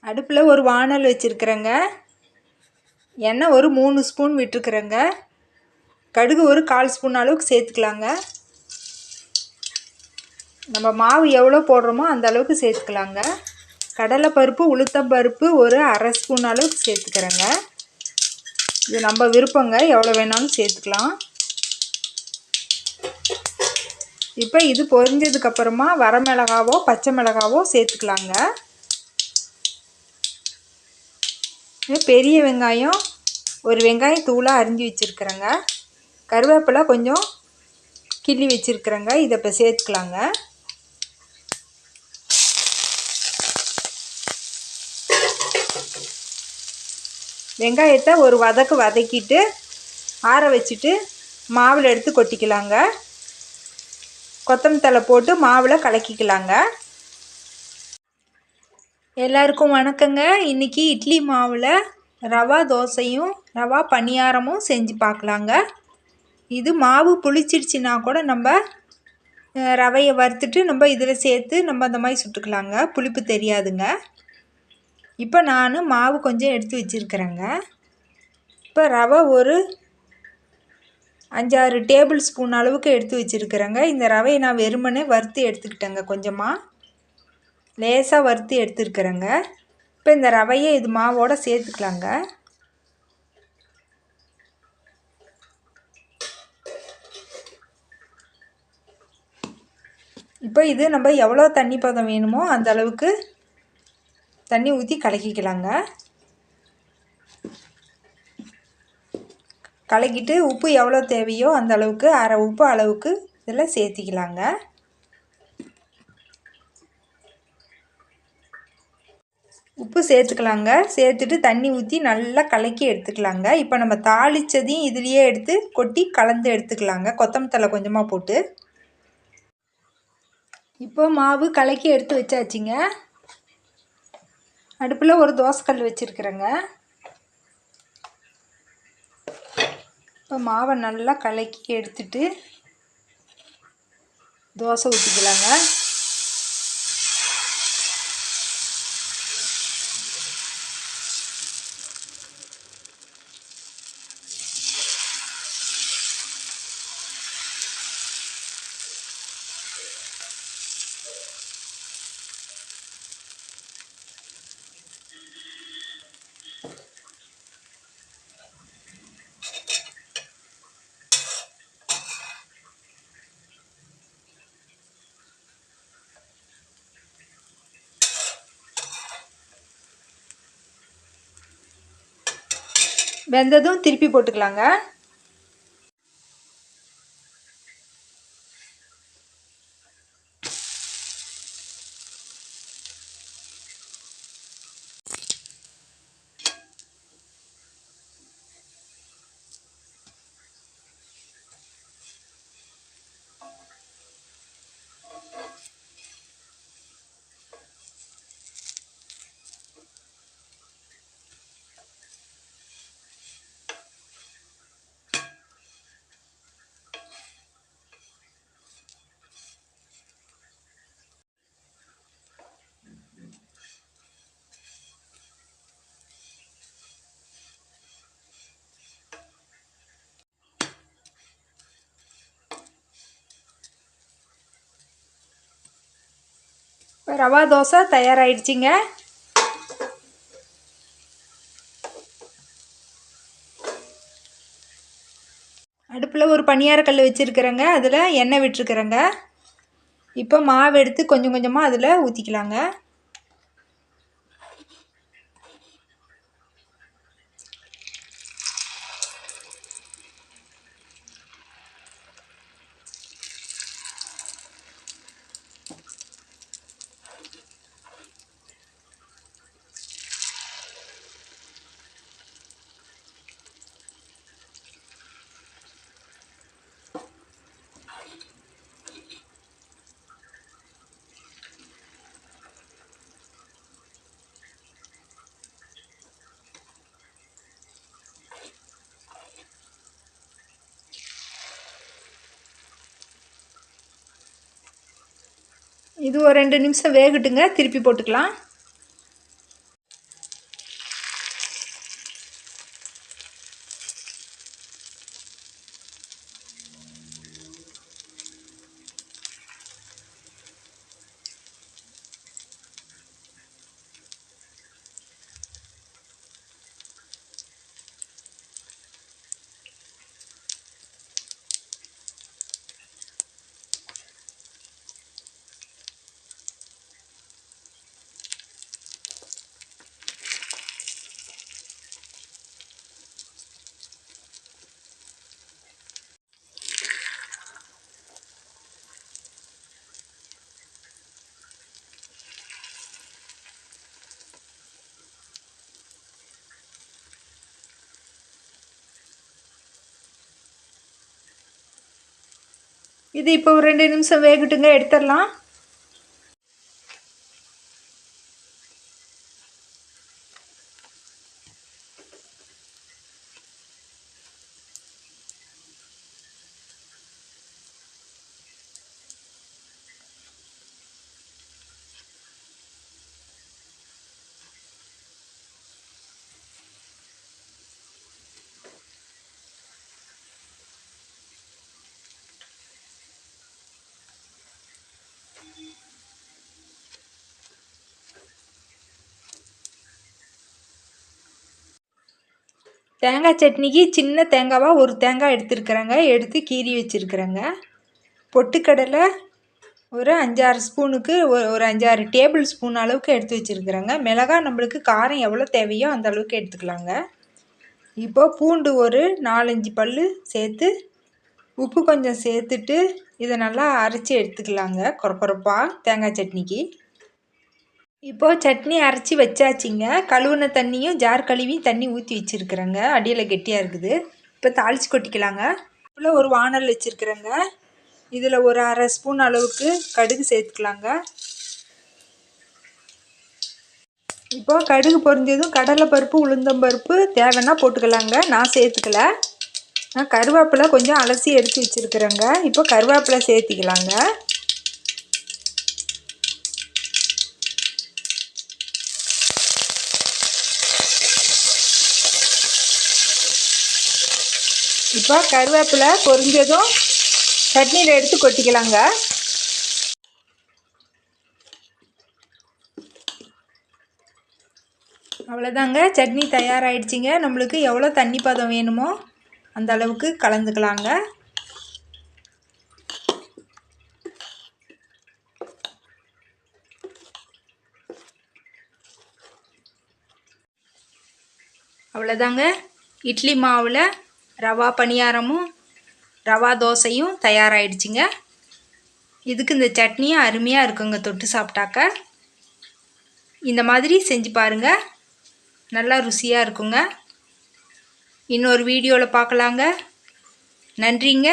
அடுப்பில் ஒரு வானல் வச்சுருக்குறேங்க. எண்ணெய் ஒரு 3 ஸ்பூன் விட்டுருக்குறேங்க. கடுகு ஒரு 1/4 ஸ்பூன் அளவுக்கு சேர்த்துக்கலாங்க. நம்ம மாவு எவ்வளோ போடுறோமோ அந்த அளவுக்கு சேர்த்துக்கலாங்க. கடலைப்பருப்பு உளுத்தம்பருப்பு ஒரு 1/2 ஸ்பூன் அளவுக்கு சேர்த்துக்கிறேங்க. இது நம்ம விருப்பங்க, எவ்வளோ வேணாலும் சேர்த்துக்கலாம். இப்போ இது பொரிஞ்சதுக்கப்புறமா வரமிளகாவோ பச்சை மிளகாவோ சேர்த்துக்கலாங்க. பெரிய வெங்காயம் ஒரு வெங்காயம் தூளாக அரிஞ்சு வச்சுருக்குறேங்க. கருவேப்பிலை கொஞ்சம் கிள்ளி வச்சுருக்குறேங்க. இதை இப்போ சேர்த்துக்கலாங்க. வெங்காயத்தை ஒரு வதக்கிட்டு ஆற வச்சுட்டு மாவில் எடுத்து கொட்டிக்கலாங்க. கொத்தமல்லி தழை போட்டு மாவில் கலக்கிக்கலாங்க. எல்லாருக்கும் வணக்கங்க. இன்றைக்கி இட்லி மாவில் ரவா தோசையும் ரவா பணியாரமும் செஞ்சு பார்க்கலாங்க. இது மாவு புளிச்சிடுச்சுன்னா கூட நம்ம ரவையை வறுத்துட்டு நம்ம இதில் சேர்த்து நம்ம அந்த மாதிரி சுட்டுக்கலாங்க. புளிப்பு தெரியாதுங்க. இப்போ நான் மாவு கொஞ்சம் எடுத்து வச்சுருக்கிறேங்க. இப்போ ரவை ஒரு 5-6 டேபிள் ஸ்பூன் அளவுக்கு எடுத்து வச்சுருக்கிறேங்க. இந்த ரவையை நான் வெறுமனே வறுத்து எடுத்துக்கிட்டேங்க. கொஞ்சமாக லேசாக வறுத்து எடுத்துருக்குறேங்க. இப்போ இந்த ரவையை இது மாவோடு சேர்த்துக்கலாங்க. இப்போ இது நம்ம எவ்வளோ தண்ணி பதம் வேணுமோ அந்த அளவுக்கு தண்ணி ஊற்றி கலக்கிக்கலாங்க. கலக்கிட்டு உப்பு எவ்வளோ தேவையோ அந்த அளவுக்கு அரை உப்பு அளவுக்கு இதில் சேர்த்திக்கலாங்க. உப்பு சேர்த்துக்கலாங்க. சேர்த்துட்டு தண்ணி ஊற்றி நல்லா கலக்கி எடுத்துக்கலாங்க. இப்போ நம்ம தாளித்ததையும் இதுலேயே எடுத்து கொட்டி கலந்து எடுத்துக்கலாங்க. கொத்தமல்லி தழை கொஞ்சமாக போட்டு. இப்போ மாவு கலக்கி எடுத்து வச்சாச்சுங்க. அடுப்பில் ஒரு தோசைக்கல் வச்சுருக்குறேங்க. இப்போ மாவை நல்லா கலக்கி எடுத்துட்டு தோசை ஊற்றிக்கலாங்க. வெந்ததும் திருப்பி போட்டுக்கலாங்க. இப்போ ரவா தோசை தயாராகிடுச்சிங்க. அடுப்பில் ஒரு பணியாரக்கல் வச்சுருக்கிறேங்க. அதில் எண்ணெய் விட்டுருக்குறேங்க. இப்போ மாவு எடுத்து கொஞ்சம் கொஞ்சமாக அதில் ஊற்றிக்கலாங்க. இது ஒரு 2 நிமிஷம் வேகட்டுங்க. திருப்பி போட்டுக்கலாம். இது இப்போ ஒரு 2 நிமிஷம் வேகட்டுங்க, எடுத்துடலாம். தேங்காய் சட்னிக்கு சின்ன தேங்காவாக ஒரு தேங்காய் எடுத்துருக்குறேங்க, எடுத்து கீறி வச்சுருக்குறேங்க. பொட்டுக்கடலை ஒரு 5-6 ஸ்பூனுக்கு ஒரு 5-6 டேபிள் ஸ்பூன் அளவுக்கு எடுத்து வச்சுருக்குறேங்க. மிளகாய் நம்மளுக்கு காரம் எவ்வளோ தேவையோ அந்த அளவுக்கு எடுத்துக்கலாங்க. இப்போ பூண்டு ஒரு 4-5 பல் சேர்த்து உப்பு கொஞ்சம் சேர்த்துட்டு இதை நல்லா அரைச்சி எடுத்துக்கலாங்க கொரப்பாக தேங்காய் சட்னிக்கு. இப்போது சட்னி அரைச்சி வச்சாச்சிங்க. கழுவுன தண்ணியும் ஜார் கழுவியும் தண்ணி ஊற்றி வச்சுருக்குறேங்க, அடியில் கெட்டியாக இருக்குது. இப்போ தாளித்து கொட்டிக்கலாங்க. இப்போ ஒரு வானல் வச்சுருக்குறேங்க, இதில் ஒரு 1/2 ஸ்பூன் அளவுக்கு கடுகு சேர்த்துக்கலாங்க. இப்போது கடுகு பொரிஞ்சதும் கடலைப்பருப்பு உளுந்தம்பருப்பு தேவைன்னா போட்டுக்கலாங்க. நான் சேர்த்துக்கல. நான் கருவேப்பிலை கொஞ்சம் அலசி எடுத்து வச்சுருக்குறேங்க. இப்போ கருவேப்பிலை சேர்த்திக்கலாங்க. இப்போ கருவேப்பிலை பொரிஞ்சதும் சட்னியில் எடுத்து கொட்டிக்கலாங்க. அவ்வளோதாங்க, சட்னி தயாராகிடுச்சிங்க. நம்மளுக்கு எவ்வளோ தண்ணி பதம் வேணுமோ அந்த அளவுக்கு கலந்துக்கலாங்க. அவ்வளோதாங்க, இட்லி மாவில் ரவா பணியாரமும் ரவா தோசையும் தயாராகிடுச்சிங்க. இதுக்கு இந்த சட்னியும் அருமையாக இருக்குங்க தொட்டு சாப்பிட்டாக்க. இந்த மாதிரி செஞ்சு பாருங்கள், நல்லா ருசியாக இருக்குங்க. இன்னொரு வீடியோவில் பார்க்கலாங்க. நன்றிங்க.